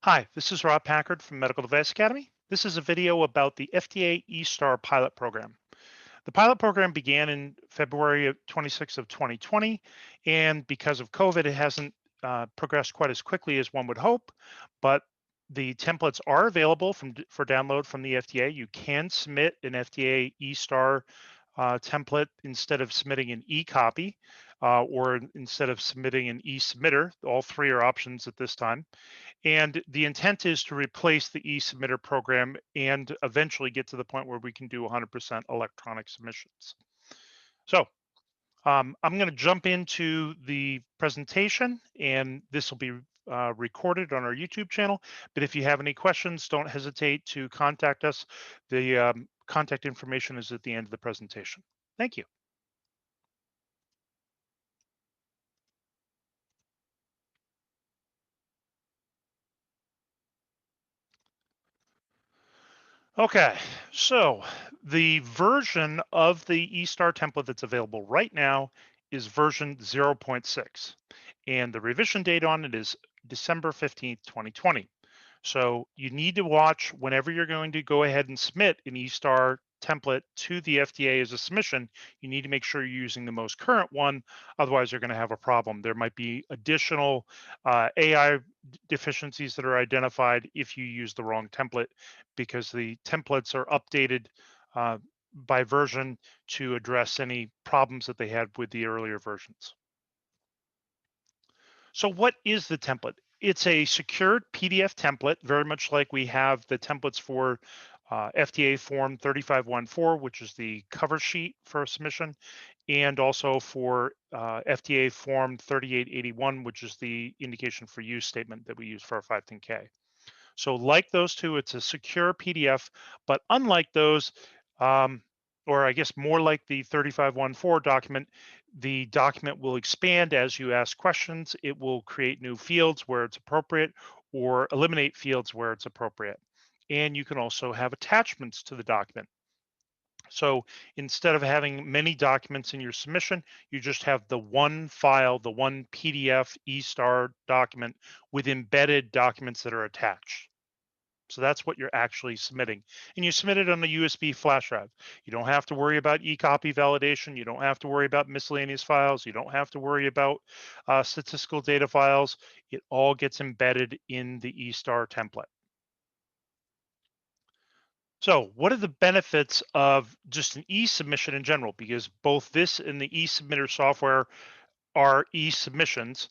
Hi, this is Rob Packard from Medical Device Academy. This is a video about the FDA eSTAR pilot program. The pilot program began in February of 26 of 2020, and because of COVID, it hasn't progressed quite as quickly as one would hope, but the templates are available for download from the FDA. You can submit an FDA eSTAR template instead of submitting an e-copy or instead of submitting an eSubmitter. All three are options at this time. And the intent is to replace the eSubmitter program and eventually get to the point where we can do 100% electronic submissions. So I'm going to jump into the presentation, and this will be recorded on our YouTube channel. But if you have any questions, don't hesitate to contact us. The contact information is at the end of the presentation. Thank you. Okay, so the version of the eSTAR template that's available right now is version 0.6, and the revision date on it is December 15th, 2020. So you need to watch whenever you're going to go ahead and submit an eSTAR template to the FDA as a submission. You need to make sure you're using the most current one. Otherwise, you're going to have a problem. There might be additional AI deficiencies that are identified if you use the wrong template, because the templates are updated uh, by version to address any problems that they had with the earlier versions. So what is the template? It's a secured PDF template, very much like we have the templates for FDA Form 3514, which is the cover sheet for a submission, and also for FDA Form 3881, which is the indication for use statement that we use for our 510K. So like those two, it's a secure PDF, but unlike those, um, or I guess more like the 3514 document, the document will expand as you ask questions. It will create new fields where it's appropriate or eliminate fields where it's appropriate. And you can also have attachments to the document. So instead of having many documents in your submission, you just have the one file, the one PDF eSTAR document with embedded documents that are attached. So that's what you're actually submitting. And you submit it on a USB flash drive. You don't have to worry about e-copy validation. You don't have to worry about miscellaneous files. You don't have to worry about statistical data files. It all gets embedded in the eSTAR template. So what are the benefits of just an e-submission in general? Because both this and the eSubmitter software are e-submissions.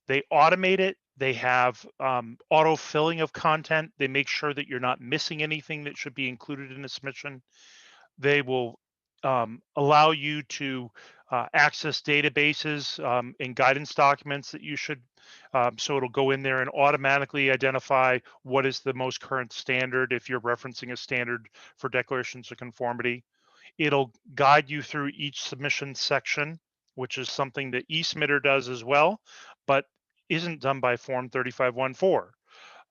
They automate it. They have auto filling of content. They make sure that you're not missing anything that should be included in a submission. They will allow you to access databases and guidance documents that you should. So it'll go in there and automatically identify what is the most current standard if you're referencing a standard for declarations of conformity. It'll guide you through each submission section, which is something that eSubmitter does as well, but isn't done by Form 3514.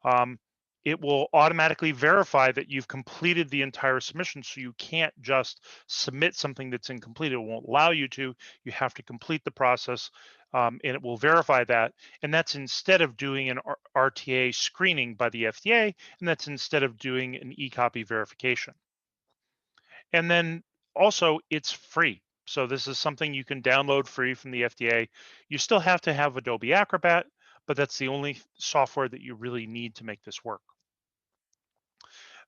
Um, it will automatically verify that you've completed the entire submission, so you can't just submit something that's incomplete. It won't allow you to. You have to complete the process, and it will verify that. And that's instead of doing an RTA screening by the FDA, and that's instead of doing an e-copy verification. And then also it's free. So this is something you can download free from the FDA. You still have to have Adobe Acrobat, but that's the only software that you really need to make this work.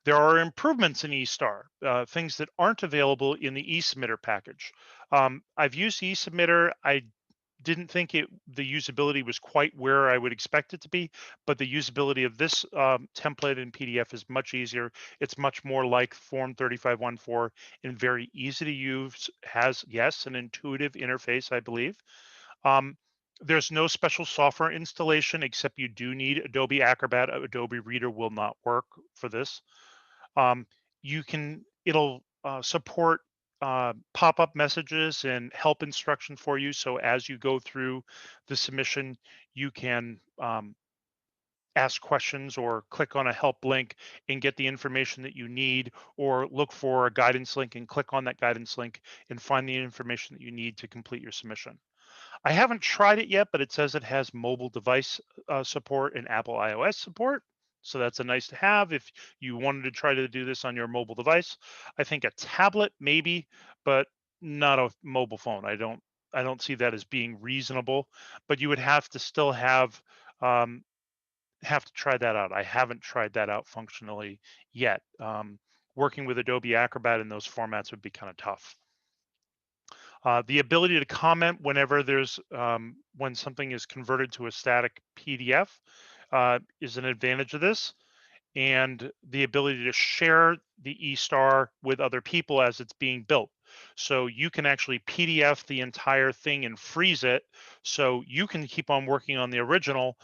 There are improvements in eSTAR, things that aren't available in the eSubmitter package. I've used eSubmitter. I didn't think the usability was quite where I would expect it to be, but the usability of this template in PDF is much easier. It's much more like Form 3514 and very easy to use. Has, yes, an intuitive interface, I believe. Um, there's no special software installation, except you do need Adobe Acrobat. Adobe Reader will not work for this. Um, it'll support pop-up messages and help instructions for you. So as you go through the submission, you can ask questions or click on a help link and get the information that you need, or look for a guidance link and click on that guidance link and find the information that you need to complete your submission. I haven't tried it yet, but it says it has mobile device support and Apple iOS support. So that's a nice to have if you wanted to try to do this on your mobile device. I think a tablet maybe, but not a mobile phone. I don't see that as being reasonable, but you would have to still um, have to try that out. I haven't tried that out functionally yet. Working with Adobe Acrobat in those formats would be kind of tough. The ability to comment whenever when something is converted to a static PDF is an advantage of this, and the ability to share the eSTAR with other people as it's being built. So you can actually PDF the entire thing and freeze it, so you can keep on working on the original,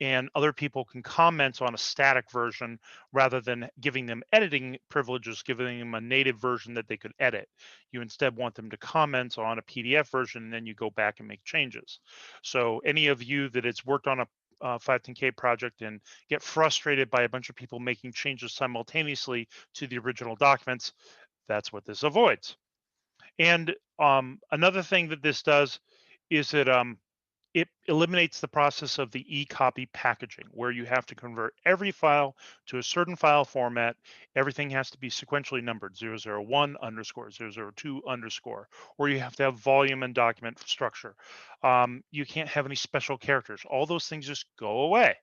and other people can comment on a static version rather than giving them editing privileges, giving them a native version that they could edit. You instead want them to comment on a PDF version, and then you go back and make changes. So any of you that has worked on a 510K project and get frustrated by a bunch of people making changes simultaneously to the original documents, that's what this avoids. And another thing that this does is it eliminates the process of the e-copy packaging, where you have to convert every file to a certain file format. Everything has to be sequentially numbered 001 underscore 002 underscore, or you have to have volume and document structure. You can't have any special characters. All those things just go away.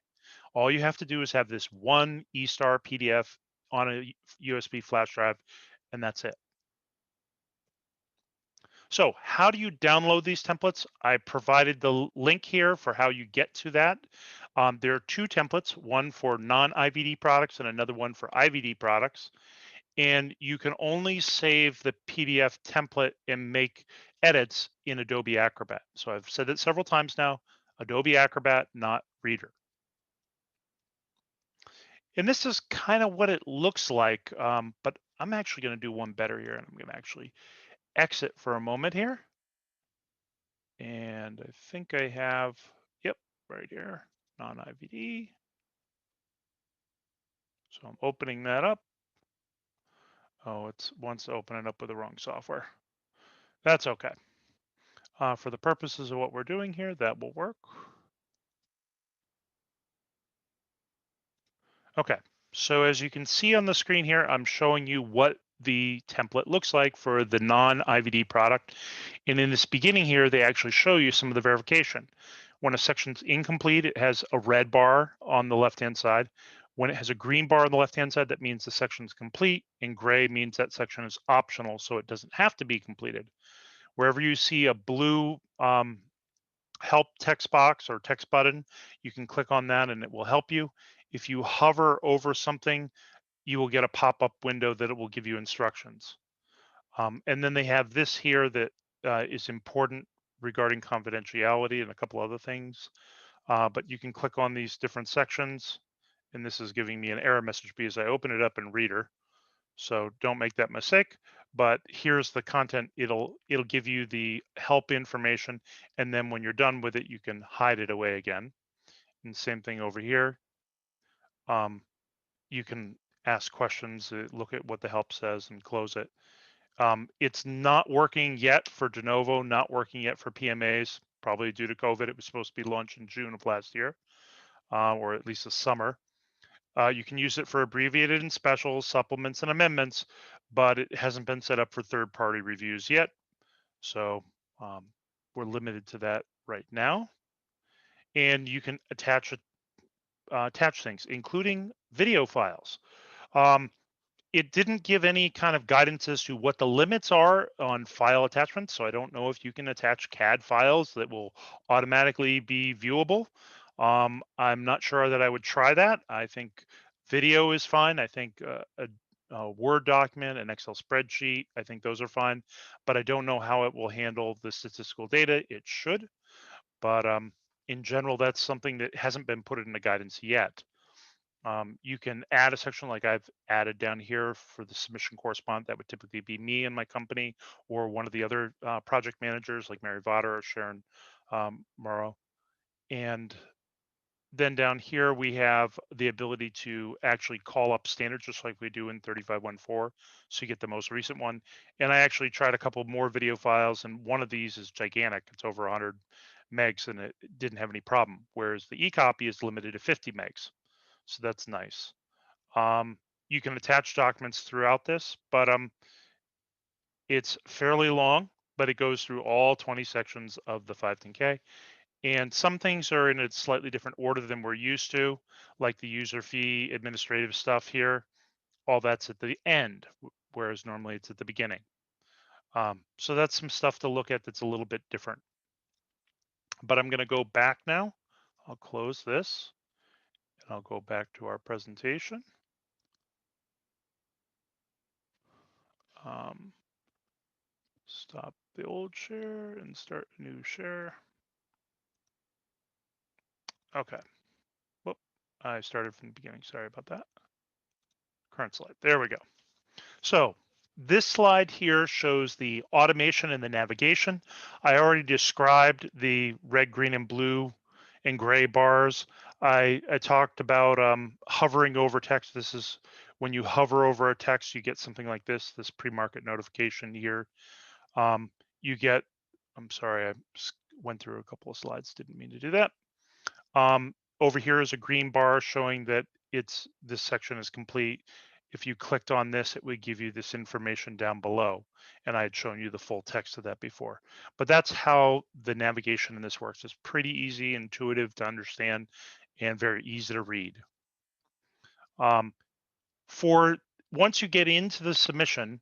All you have to do is have this one eSTAR PDF on a USB flash drive, and that's it. So how do you download these templates? I provided the link here for how you get to that. There are two templates, one for non-IVD products and another one for IVD products. And you can only save the PDF template and make edits in Adobe Acrobat. So I've said it several times now, Adobe Acrobat, not Reader. And this is kind of what it looks like, but I'm actually going to do one better here, and I'm going to actually exit for a moment here. And I think I have, yep, right here, non-IVD. So I'm opening that up. Oh, it's wants to open it up with the wrong software. That's okay. For the purposes of what we're doing here, that will work. Okay, so as you can see on the screen here, I'm showing you what the template looks like for the non-IVD product. And in this beginning here, they actually show you some of the verification. When a section's incomplete, it has a red bar on the left-hand side. When it has a green bar on the left-hand side, that means the section's complete, and gray means that section is optional, so it doesn't have to be completed. Wherever you see a blue help text box or text button, you can click on that and it will help you. If you hover over something, you will get a pop-up window that it will give you instructions. And then they have this here that is important regarding confidentiality and a couple other things. But you can click on these different sections, and this is giving me an error message because I open it up in Reader. So don't make that mistake. But here's the content. It'll give you the help information, and then when you're done with it, you can hide it away again. And same thing over here. Um, you can ask questions, look at what the help says, and close it. It's not working yet for de novo, not working yet for PMAs, probably due to COVID. It was supposed to be launched in June of last year, or at least the summer. You can use it for abbreviated and specials, supplements, and amendments, but it hasn't been set up for third-party reviews yet. So um, we're limited to that right now. And you can attach things, including video files. Um, it didn't give any kind of guidance as to what the limits are on file attachments. So I don't know if you can attach CAD files that will automatically be viewable. I'm not sure that I would try that. I think video is fine. I think a Word document, an Excel spreadsheet, I think those are fine. But I don't know how it will handle the statistical data. It should. But in general, that's something that hasn't been put in the guidance yet. You can add a section like I've added down here for the submission correspondent. That would typically be me and my company, or one of the other project managers like Mary Vada or Sharon Morrow. And then down here, we have the ability to actually call up standards just like we do in 3514. So you get the most recent one. And I actually tried a couple more video files, and one of these is gigantic. It's over 100 megs and it didn't have any problem. Whereas the e-copy is limited to 50 megs. So that's nice. You can attach documents throughout this, but it's fairly long, but it goes through all 20 sections of the 510K. And some things are in a slightly different order than we're used to, like the user fee, administrative stuff here. All that's at the end, whereas normally it's at the beginning. So that's some stuff to look at that's a little bit different. But I'm going to go back now. I'll close this and I'll go back to our presentation. Um, Stop the old share and start a new share. Okay. Whoop. I started from the beginning. Sorry about that. Current slide. There we go. So this slide here shows the automation and the navigation. I already described the red, green, and blue and gray bars. I talked about hovering over text. This is when you hover over a text, you get something like this pre-market notification here. Um, you get, I'm sorry, I went through a couple of slides, didn't mean to do that. Over here is a green bar showing that this section is complete. If you clicked on this, it would give you this information down below. And I had shown you the full text of that before. But that's how the navigation in this works. It's pretty easy, intuitive to understand, and very easy to read. For once you get into the submission,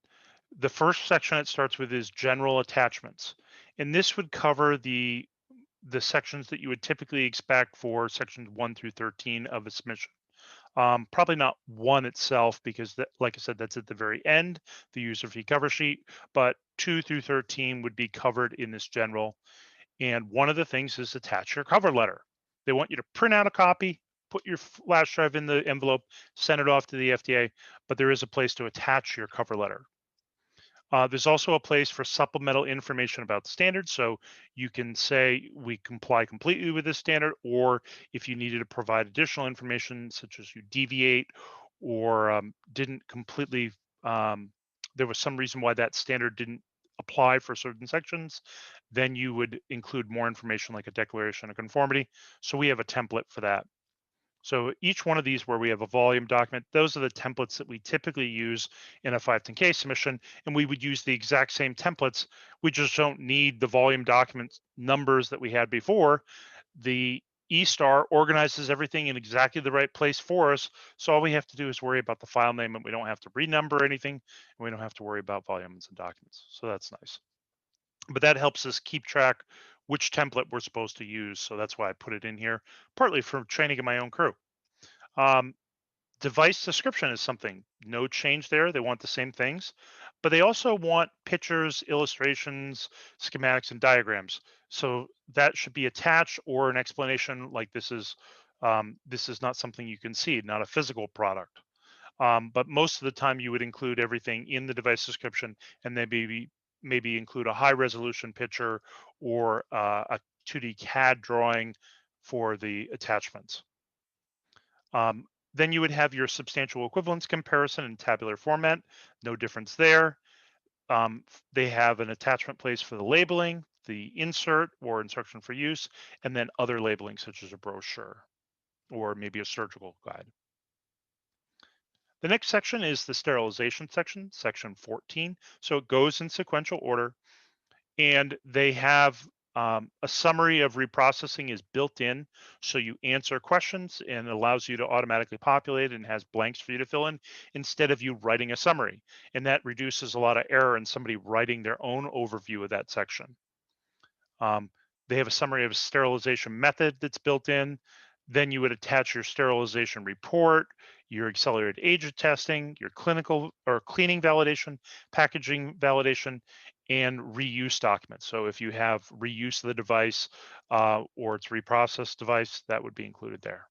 the first section it starts with is general attachments. And this would cover the sections that you would typically expect for sections 1 through 13 of a submission. Probably not one itself because that, like I said, that's at the very end, the user fee cover sheet, but 2 through 13 would be covered in this general. And one of the things is attach your cover letter. They want you to print out a copy, put your flash drive in the envelope, send it off to the FDA, but there is a place to attach your cover letter. There's also a place for supplemental information about the standard. So you can say we comply completely with this standard, or if you needed to provide additional information, such as you deviate or didn't completely, there was some reason why that standard didn't apply for certain sections, then you would include more information like a declaration of conformity. So we have a template for that. So each one of these where we have a volume document, those are the templates that we typically use in a 510K submission, and we would use the exact same templates. We just don't need the volume document numbers that we had before. The eSTAR organizes everything in exactly the right place for us. So all we have to do is worry about the file name, and we don't have to renumber anything, and we don't have to worry about volumes and documents. So that's nice. But that helps us keep track which template we're supposed to use. So that's why I put it in here, partly for training of my own crew. Um, Device description is something, no change there. They want the same things, but they also want pictures, illustrations, schematics, and diagrams. So that should be attached or an explanation like this is not something you can see, not a physical product. But most of the time you would include everything in the device description and then maybe include a high resolution picture or a 2D CAD drawing for the attachments. Um, then you would have your substantial equivalence comparison in tabular format, no difference there. They have an attachment place for the labeling, the insert or instruction for use, and then other labeling such as a brochure or maybe a surgical guide. The next section is the sterilization section, section 14. So it goes in sequential order, and they have a summary of reprocessing is built in. So you answer questions and it allows you to automatically populate and has blanks for you to fill in instead of you writing a summary. And that reduces a lot of error in somebody writing their own overview of that section. Um, they have a summary of a sterilization method that's built in. Then you would attach your sterilization report, your accelerated agent testing, your clinical or cleaning validation, packaging validation, and reuse documents. So if you have reuse of the device or it's reprocessed device, that would be included there.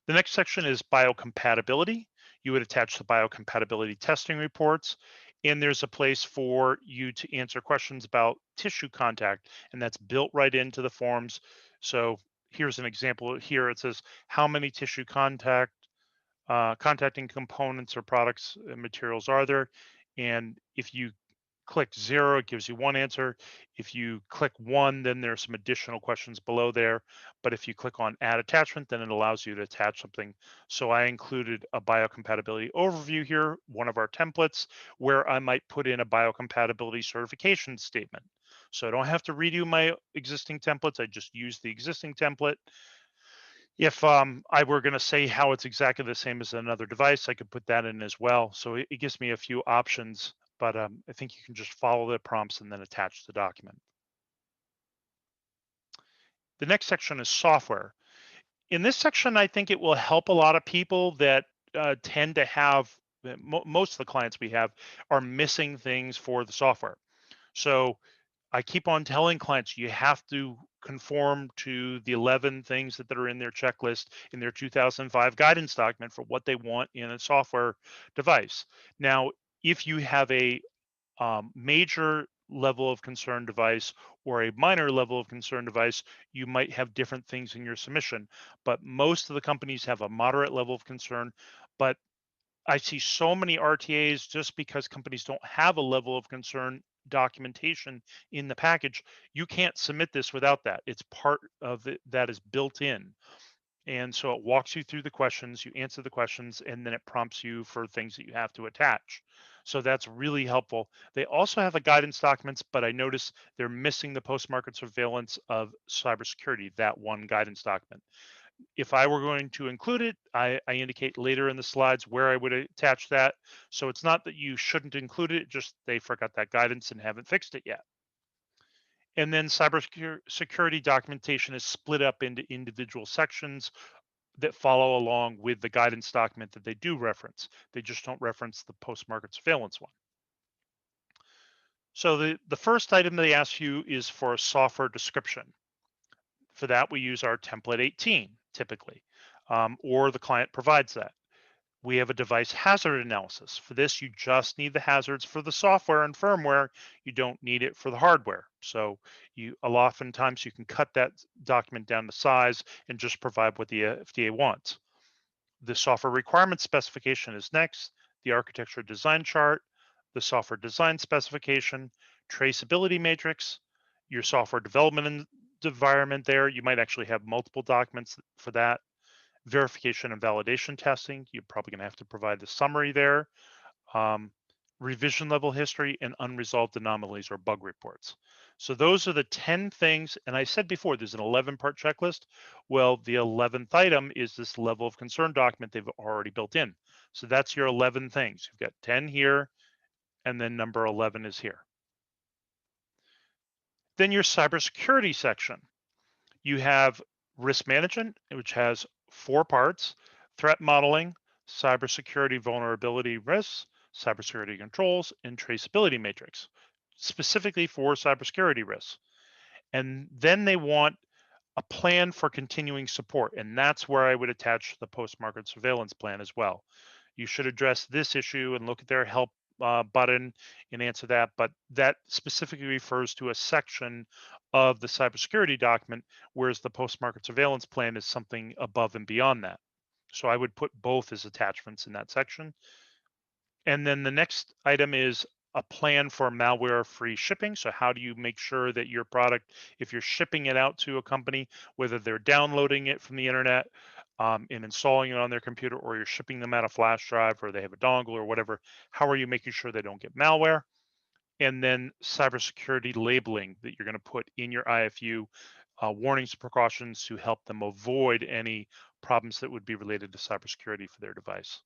The next section is biocompatibility. You would attach the biocompatibility testing reports, and there's a place for you to answer questions about tissue contact, and that's built right into the forms. So here's an example here. It says, how many tissue contacting components or products and materials are there? And if you click 0, it gives you one answer. If you click 1, then there's some additional questions below there. But if you click on add attachment, then it allows you to attach something. So I included a biocompatibility overview here, one of our templates, where I might put in a biocompatibility certification statement. So I don't have to redo my existing templates. I just use the existing template. If I were going to say how it's exactly the same as another device, I could put that in as well. So it gives me a few options, but I think you can just follow the prompts and then attach the document. The next section is software. In this section, I think it will help a lot of people that tend to have, most of the clients we have are missing things for the software. So I keep on telling clients you have to conform to the 11 things that are in their checklist in their 2005 guidance document for what they want in a software device. Now, if you have a major level of concern device or a minor level of concern device, you might have different things in your submission. But most of the companies have a moderate level of concern. But I see so many RTAs just because companies don't have a level of concern documentation in the package. You can't submit this without that. It's part of it that is built in. And so it walks you through the questions, you answer the questions, and then it prompts you for things that you have to attach. So that's really helpful. They also have a guidance documents, but I notice they're missing the post-market surveillance of cybersecurity, that one guidance document. If I were going to include it, I indicate later in the slides where I would attach that. So it's not that you shouldn't include it, just they forgot that guidance and haven't fixed it yet. And then cybersecurity documentation is split up into individual sections that follow along with the guidance document that they do reference. They just don't reference the post-market surveillance one. So the first item they ask you is for a software description. For that, we use our template 18 typically, or the client provides that. We have a device hazard analysis. For this, you just need the hazards for the software and firmware. You don't need it for the hardware. So oftentimes you can cut that document down to size and just provide what the FDA wants. The software requirements specification is next, the architecture design chart, the software design specification, traceability matrix, your software development environment there. You might actually have multiple documents for that. Verification and validation testing, you're probably going to have to provide the summary there. Um, Revision level history and unresolved anomalies or bug reports. So those are the 10 things. And I said before, there's an 11-part checklist. Well, the 11th item is this level of concern document they've already built in. So that's your 11 things. You've got 10 here, and then number 11 is here. Then your cybersecurity section. You have risk management, which has 4 parts: threat modeling, cybersecurity vulnerability risks, cybersecurity controls, and traceability matrix, specifically for cybersecurity risks. And then they want a plan for continuing support. And that's where I would attach the post-market surveillance plan as well. You should address this issue and look at their help button and answer that. But that specifically refers to a section of the cybersecurity document, whereas the post-market surveillance plan is something above and beyond that. So I would put both as attachments in that section. And then the next item is a plan for malware-free shipping. So how do you make sure that your product, if you're shipping it out to a company, whether they're downloading it from the internet and installing it on their computer, or you're shipping them out a flash drive, or they have a dongle or whatever, how are you making sure they don't get malware? And then cybersecurity labeling that you're going to put in your IFU, warnings and precautions to help them avoid any problems that would be related to cybersecurity for their device.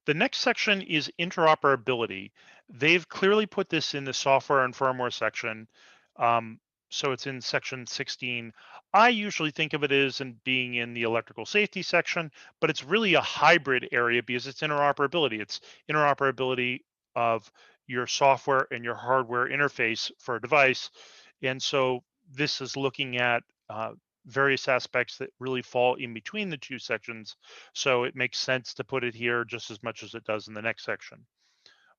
The next section is interoperability. They've clearly put this in the software and firmware section. Um, so it's in section 16. I usually think of it as being in the electrical safety section, but it's really a hybrid area because it's interoperability. It's interoperability of your software and your hardware interface for a device. And so this is looking at various aspects that really fall in between the two sections. So it makes sense to put it here just as much as it does in the next section.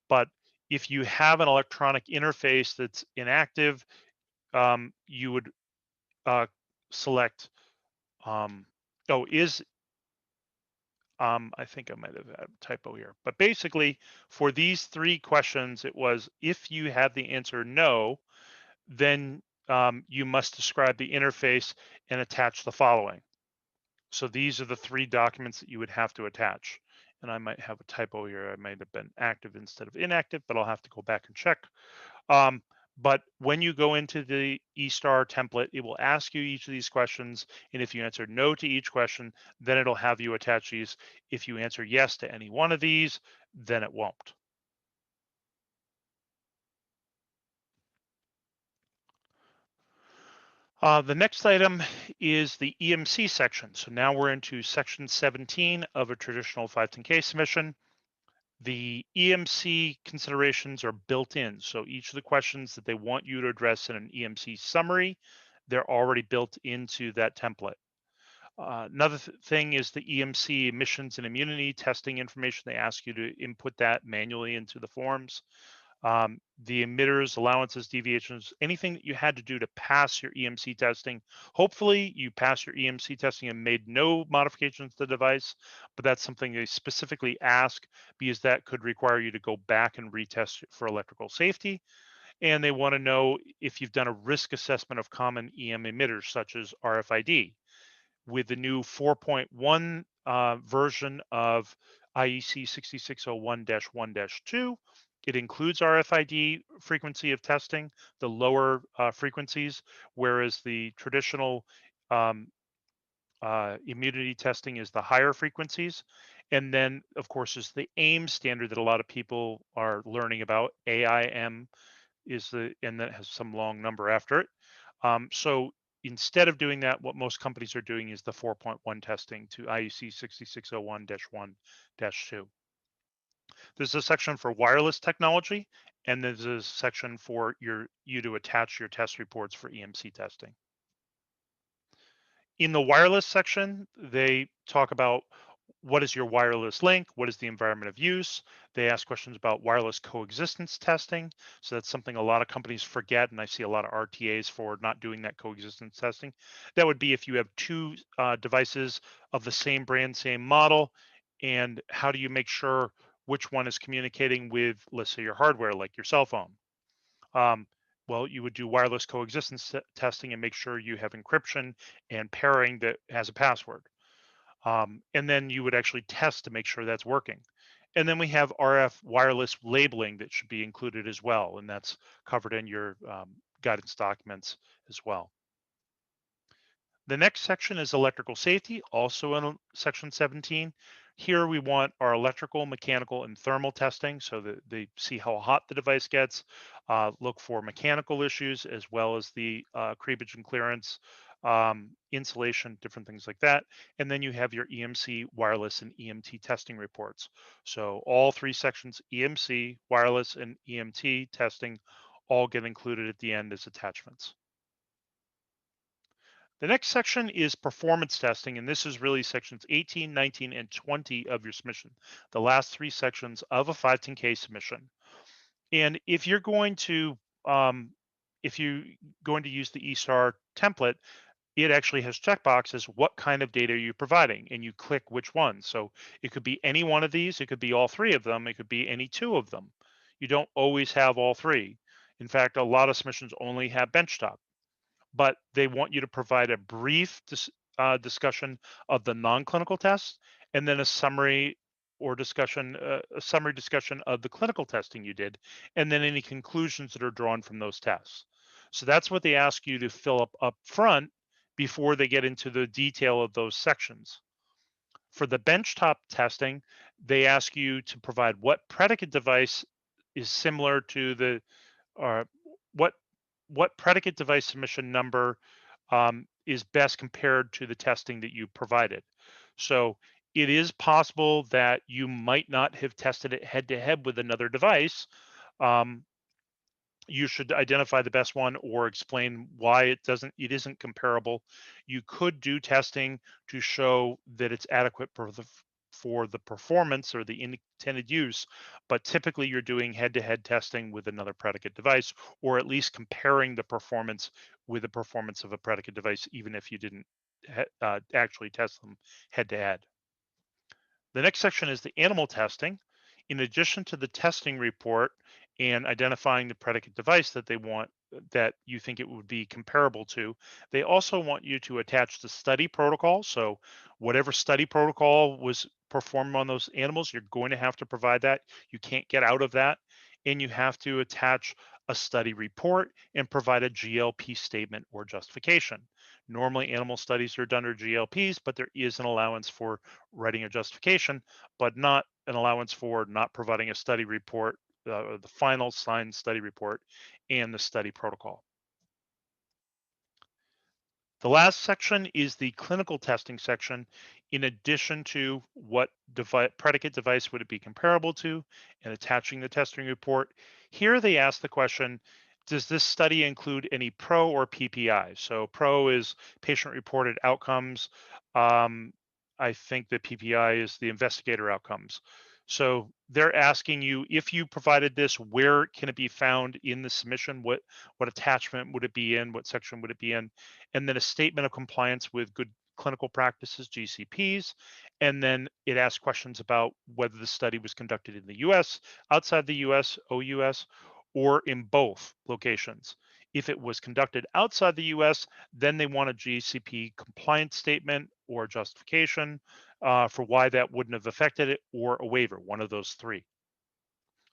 But if you have an electronic interface that's inactive, you would select, oh, is I think I might have had a typo here, but basically for these three questions, it was if you have the answer no, then you must describe the interface and attach the following. So these are the three documents that you would have to attach. And I might have a typo here. I might have been active instead of inactive, but I'll have to go back and check. Um, but when you go into the eSTAR template, it will ask you each of these questions. And if you answer no to each question, then it'll have you attach these. If you answer yes to any one of these, then it won't. The next item is the EMC section. So now we're into section 17 of a traditional 510K submission. The EMC considerations are built in. So each of the questions that they want you to address in an EMC summary, they're already built into that template. Another thing is the EMC emissions and immunity testing information. They ask you to input that manually into the forms. The emitters, allowances, deviations, anything that you had to do to pass your EMC testing. Hopefully, you passed your EMC testing and made no modifications to the device, but that's something they specifically ask because that could require you to go back and retest for electrical safety. And they want to know if you've done a risk assessment of common EM emitters, such as RFID. With the new 4.1 version of IEC 6601-1-2. It includes RFID frequency of testing, the lower frequencies, whereas the traditional um, immunity testing is the higher frequencies. And then, of course, is the AIM standard that a lot of people are learning about. AIM is and that has some long number after it. So instead of doing that, what most companies are doing is the 4.1 testing to IEC 6601-1-2. There's a section for wireless technology, and there's a section for you to attach your test reports for EMC testing. In the wireless section, they talk about what is your wireless link? What is the environment of use? They ask questions about wireless coexistence testing. So that's something a lot of companies forget, and I see a lot of RTAs for not doing that coexistence testing. That would be if you have two devices of the same brand, same model, and how do you make sure which one is communicating with, let's say, your hardware, like your cell phone? Um, well, you would do wireless coexistence testing and make sure you have encryption and pairing that has a password. And then you would actually test to make sure that's working. And then we have RF wireless labeling that should be included as well, and that's covered in your guidance documents as well. The next section is electrical safety, also in section 17. Here we want our electrical, mechanical, and thermal testing so that they see how hot the device gets, look for mechanical issues as well as the creepage and clearance, insulation, different things like that. And then you have your EMC, wireless, and EMT testing reports. So all three sections, EMC, wireless, and EMT testing, all get included at the end as attachments. The next section is performance testing, and this is really sections 18, 19, and 20 of your submission, the last three sections of a 510K submission. And if you're going to use the eSTAR template, it actually has checkboxes. What kind of data are you providing? And you click which one. So it could be any one of these. It could be all three of them. It could be any two of them. You don't always have all three. In fact, a lot of submissions only have benchtop, but they want you to provide a brief discussion of the non-clinical tests and then a summary or discussion, a summary discussion of the clinical testing you did, and then any conclusions that are drawn from those tests. So that's what they ask you to fill up front before they get into the detail of those sections. For the benchtop testing, they ask you to provide what predicate device is similar to the or what predicate device submission number is best compared to the testing that you provided. So it is possible that you might not have tested it head to head with another device. Um, you should identify the best one or explain why it isn't comparable. You could do testing to show that it's adequate for the performance or the intended use, but typically you're doing head-to-head testing with another predicate device, or at least comparing the performance with the performance of a predicate device, even if you didn't actually test them head-to-head. The next section is the animal testing. In addition to the testing report and identifying the predicate device that they want, that you think it would be comparable to, they also want you to attach the study protocol. So, whatever study protocol was performed on those animals, you're going to have to provide that. You can't get out of that. And you have to attach a study report and provide a GLP statement or justification. Normally, animal studies are done under GLPs, but there is an allowance for writing a justification, but not an allowance for not providing a study report, the final signed study report, and the study protocol. The last section is the clinical testing section. In addition to what predicate device would it be comparable to and attaching the testing report, here they ask the question, does this study include any PRO or PPI? So PRO is patient reported outcomes. Um, I think the PPI is the investigator outcomes. So they're asking you, if you provided this, where can it be found in the submission? What attachment would it be in? What section would it be in? And then a statement of compliance with good clinical practices, GCPs. And then it asks questions about whether the study was conducted in the US, outside the US, OUS, or in both locations. If it was conducted outside the US, then they want a GCP compliance statement or justification for why that wouldn't have affected it, or a waiver, one of those three.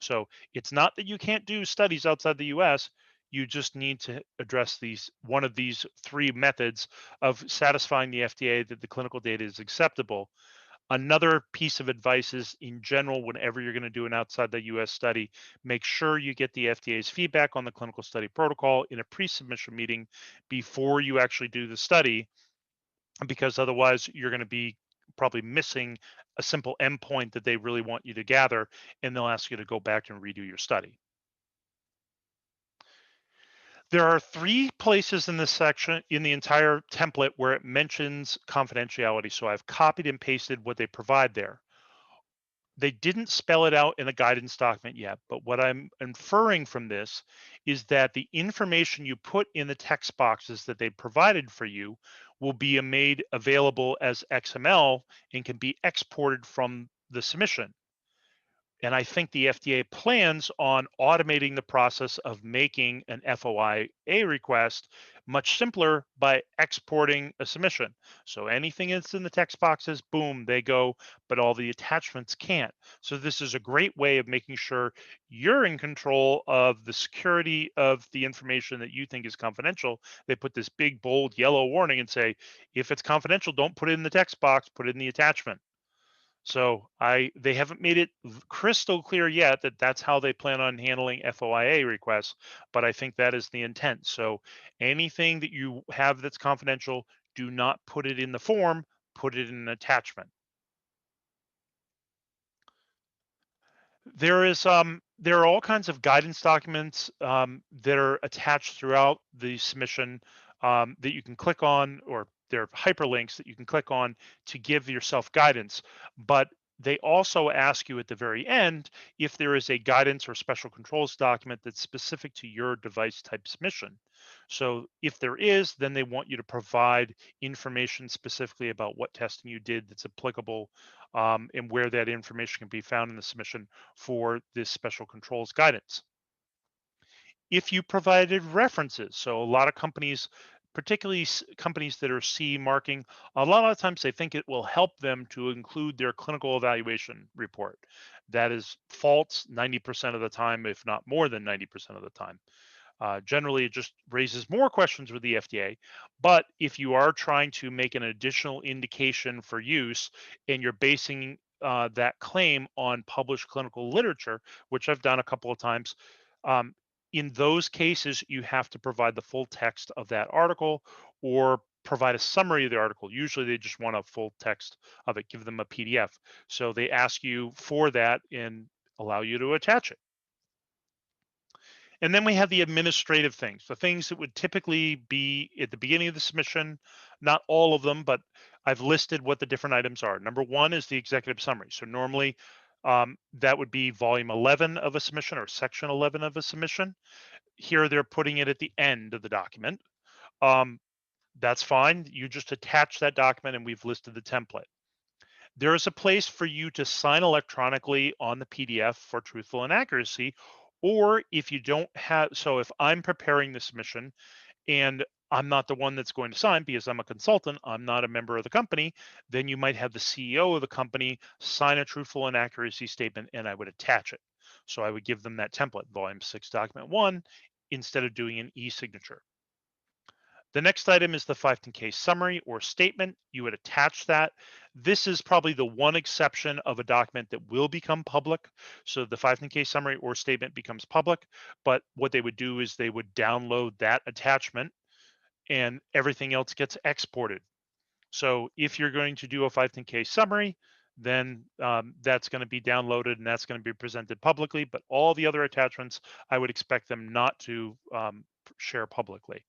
So it's not that you can't do studies outside the US. You just need to address these one of these three methods of satisfying the FDA that the clinical data is acceptable. Another piece of advice is, in general, whenever you're going to do an outside the US study, make sure you get the FDA's feedback on the clinical study protocol in a pre-submission meeting before you actually do the study, because otherwise you're going to be probably missing a simple endpoint that they really want you to gather, and they'll ask you to go back and redo your study. There are three places in this section, in the entire template, where it mentions confidentiality. So I've copied and pasted what they provide there. They didn't spell it out in a guidance document yet, but what I'm inferring from this is that the information you put in the text boxes that they provided for you will be made available as XML and can be exported from the submission. And I think the FDA plans on automating the process of making an FOIA request much simpler by exporting a submission. So anything that's in the text boxes, boom, they go, but all the attachments can't. So this is a great way of making sure you're in control of the security of the information that you think is confidential. They put this big, bold yellow warning and say, if it's confidential, don't put it in the text box, put it in the attachment. So they haven't made it crystal clear yet that that's how they plan on handling FOIA requests, but I think that is the intent. So anything that you have that's confidential, do not put it in the form, put it in an attachment. There are all kinds of guidance documents that are attached throughout the submission that you can click on, or there are hyperlinks that you can click on to give yourself guidance. But they also ask you at the very end if there is a guidance or special controls document that's specific to your device type submission. So if there is, then they want you to provide information specifically about what testing you did that's applicable, and where that information can be found in the submission for this special controls guidance. If you provided references, so a lot of companies, particularly companies that are CE marking, a lot of times they think it will help them to include their clinical evaluation report. That is false 90% of the time, if not more than 90% of the time. Generally, it just raises more questions with the FDA. But if you are trying to make an additional indication for use, and you're basing that claim on published clinical literature, which I've done a couple of times, um, in those cases, you have to provide the full text of that article, or provide a summary of the article. Usually they just want a full text of it, give them a PDF. So they ask you for that and allow you to attach it. And then we have the administrative things, the things that would typically be at the beginning of the submission, not all of them, but I've listed what the different items are. Number one is the executive summary. So normally that would be volume 11 of a submission, or section 11 of a submission. Here they're putting it at the end of the document. Um, that's fine. You just attach that document and we've listed the template. There is a place for you to sign electronically on the PDF for truthful and accuracy. Or if you don't have, so if I'm preparing the submission and I'm not the one that's going to sign because I'm a consultant, I'm not a member of the company, then you might have the CEO of the company sign a truthful and accuracy statement and I would attach it. So I would give them that template, volume 6, document 1, instead of doing an e-signature. The next item is the 510K summary or statement. You would attach that. This is probably the one exception of a document that will become public. So the 510K summary or statement becomes public, but what they would do is they would download that attachment and everything else gets exported. So if you're going to do a 510K summary, then that's going to be downloaded and that's going to be presented publicly. But all the other attachments, I would expect them not to share publicly.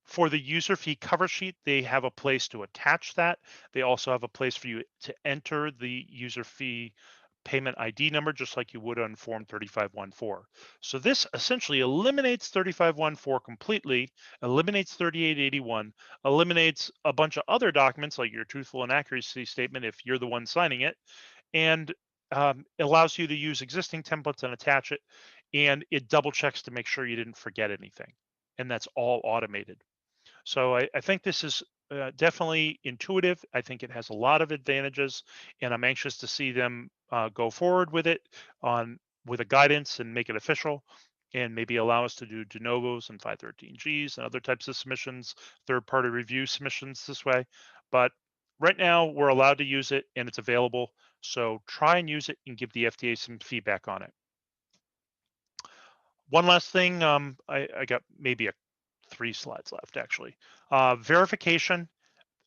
For the user fee cover sheet, they have a place to attach that. They also have a place for you to enter the user fee payment ID number, just like you would on Form 3514. So this essentially eliminates 3514 completely, eliminates 3881, eliminates a bunch of other documents like your truthful and accuracy statement if you're the one signing it, and allows you to use existing templates and attach it. And it double checks to make sure you didn't forget anything. And that's all automated. So I think this is definitely intuitive. I think it has a lot of advantages, and I'm anxious to see them go forward with it on with a guidance and make it official, and maybe allow us to do de novos and 513Gs and other types of submissions, third-party review submissions this way. But right now, we're allowed to use it, and it's available. So try and use it and give the FDA some feedback on it. One last thing, I got maybe 3 slides left actually. Verification,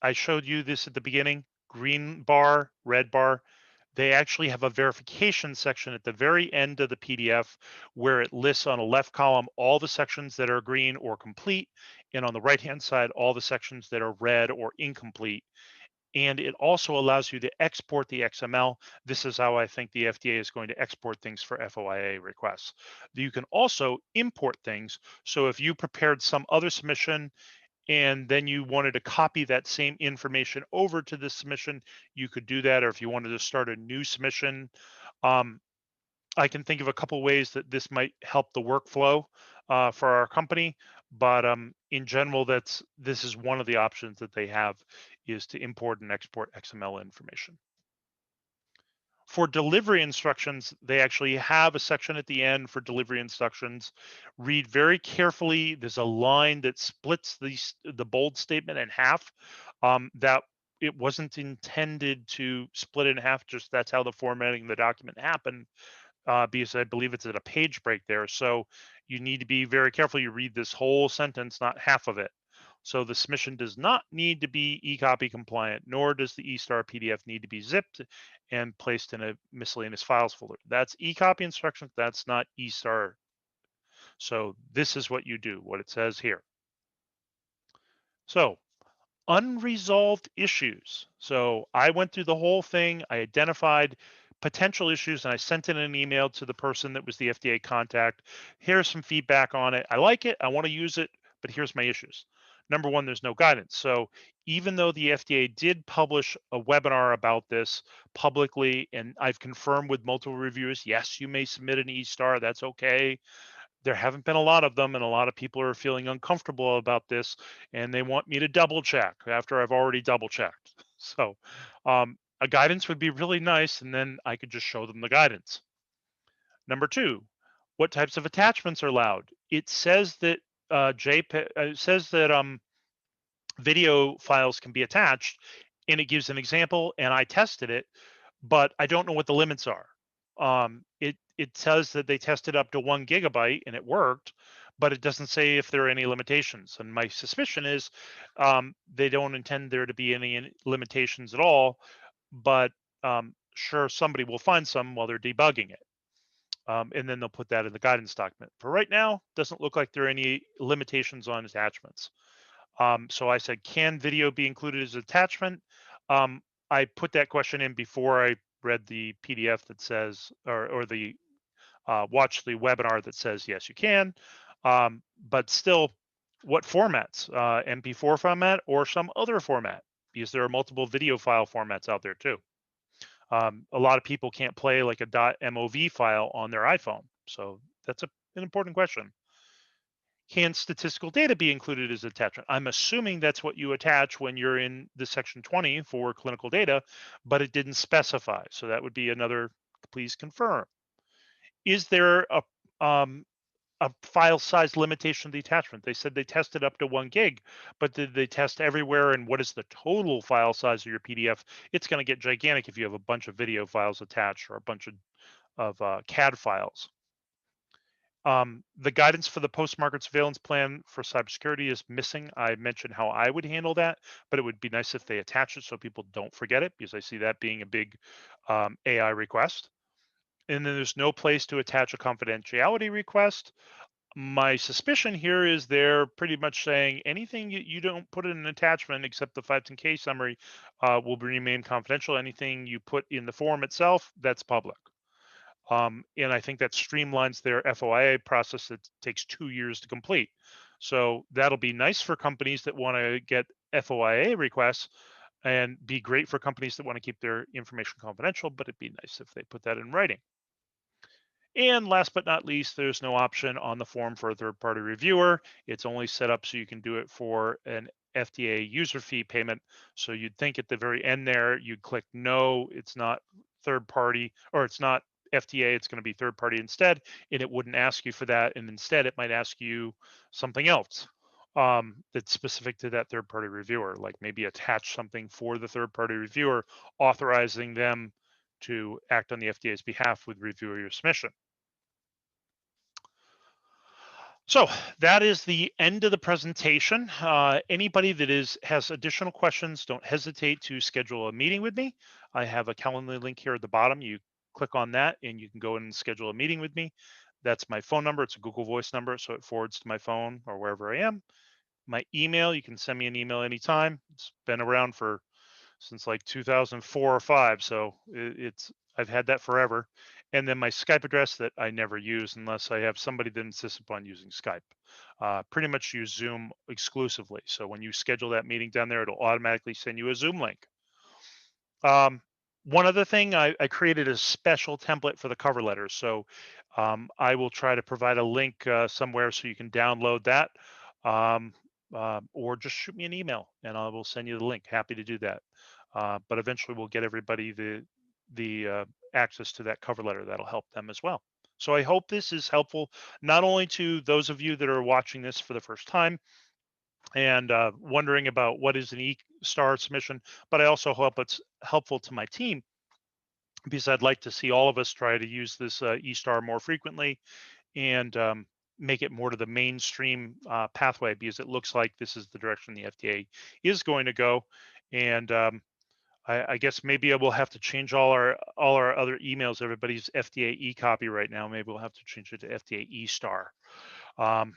I showed you this at the beginning, green bar, red bar. They actually have a verification section at the very end of the PDF where it lists on a left column all the sections that are green or complete, and on the right-hand side, all the sections that are red or incomplete. And it also allows you to export the XML. This is how I think the FDA is going to export things for FOIA requests. You can also import things. So if you prepared some other submission and then you wanted to copy that same information over to the submission, you could do that. Or if you wanted to start a new submission, um, I can think of a couple ways that this might help the workflow for our company. But in general, this is one of the options that they have is to import and export XML information. For delivery instructions, they actually have a section at the end for delivery instructions. Read very carefully. There's a line that splits the bold statement in half. That it wasn't intended to split it in half. Just that's how the formatting of the document happened, because I believe it's at a page break there. So you need to be very careful. You read this whole sentence, not half of it. So the submission does not need to be eCopy compliant, nor does the eSTAR PDF need to be zipped and placed in a miscellaneous files folder. That's eCopy instructions. That's not eSTAR. So this is what you do, what it says here. So unresolved issues. So I went through the whole thing. I identified potential issues and I sent in an email to the person that was the FDA contact. Here's some feedback on it. I like it. I want to use it, but here's my issues. Number one, there's no guidance. So even though the FDA did publish a webinar about this publicly, and I've confirmed with multiple reviewers, yes, you may submit an eSTAR. That's okay. There haven't been a lot of them, and a lot of people are feeling uncomfortable about this, and they want me to double check after I've already double checked. So a guidance would be really nice, and then I could just show them the guidance. Number two, what types of attachments are allowed? It says that JPEG, it says that video files can be attached, and it gives an example, and I tested it, but I don't know what the limits are. It says that they tested up to 1 GB and it worked, but it doesn't say if there are any limitations. And my suspicion is they don't intend there to be any limitations at all, but sure, somebody will find some while they're debugging it. And then they'll put that in the guidance document. For right now, doesn't look like there are any limitations on attachments. So I said, can video be included as an attachment? I put that question in before I read the PDF that says, or the watch the webinar that says, yes, you can. But still, what formats? MP4 format or some other format? because there are multiple video file formats out there too. A lot of people can't play like a .mov file on their iPhone, so that's an important question. Can statistical data be included as attachment? I'm assuming that's what you attach when you're in the section 20 for clinical data, but it didn't specify. So that would be another, please confirm. Is there um, a file size limitation of the attachment? They said they tested up to 1 gig, but did they test everywhere? And what is the total file size of your PDF? It's going to get gigantic if you have a bunch of video files attached or a bunch of CAD files. The guidance for the post-market surveillance plan for cybersecurity is missing. I mentioned how I would handle that, but it would be nice if they attach it so people don't forget it, because I see that being a big AI request. And then there's no place to attach a confidentiality request. My suspicion here is they're pretty much saying anything you don't put in an attachment except the 510K summary will remain confidential. Anything you put in the form itself, that's public. And I think that streamlines their FOIA process that takes 2 years to complete. So that'll be nice for companies that want to get FOIA requests and be great for companies that want to keep their information confidential, but it'd be nice if they put that in writing. And last but not least, there's no option on the form for a third-party reviewer. It's only set up so you can do it for an FDA user fee payment. So you'd think at the very end there, you'd click no, it's not third party, or it's not FDA, it's going to be third party instead, and it wouldn't ask you for that. And instead, it might ask you something else that's specific to that third party reviewer, like maybe attach something for the third party reviewer, authorizing them to act on the FDA's behalf with review of your submission. So that is the end of the presentation. Anybody that has additional questions, don't hesitate to schedule a meeting with me. I have a calendar link here at the bottom. You click on that and you can go in and schedule a meeting with me. That's my phone number. It's a Google Voice number, so it forwards to my phone or wherever I am. My email, you can send me an email anytime. It's been around since like 2004 or 5, so it's I've had that forever. And then my Skype address that I never use unless I have somebody that insists upon using Skype. Pretty much use Zoom exclusively. So when you schedule that meeting down there, it'll automatically send you a Zoom link. um, One other thing, I created a special template for the cover letter, so I will try to provide a link somewhere so you can download that, um, or just shoot me an email and I will send you the link. Happy to do that. But eventually, we'll get everybody the access to that cover letter. That'll help them as well. So I hope this is helpful, not only to those of you that are watching this for the first time and wondering about what is an eSTAR submission, but I also hope it's helpful to my team, because I'd like to see all of us try to use this eSTAR more frequently and make it more to the mainstream pathway, because it looks like this is the direction the FDA is going to go. And I guess maybe I will have to change all our other emails. Everybody's FDA e-copy right now. Maybe we'll have to change it to FDA eSTAR. Um,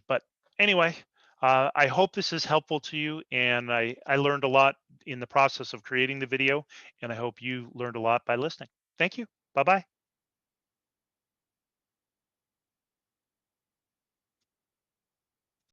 but anyway, I hope this is helpful to you, and I learned a lot in the process of creating the video, and I hope you learned a lot by listening. Thank you. Bye-bye.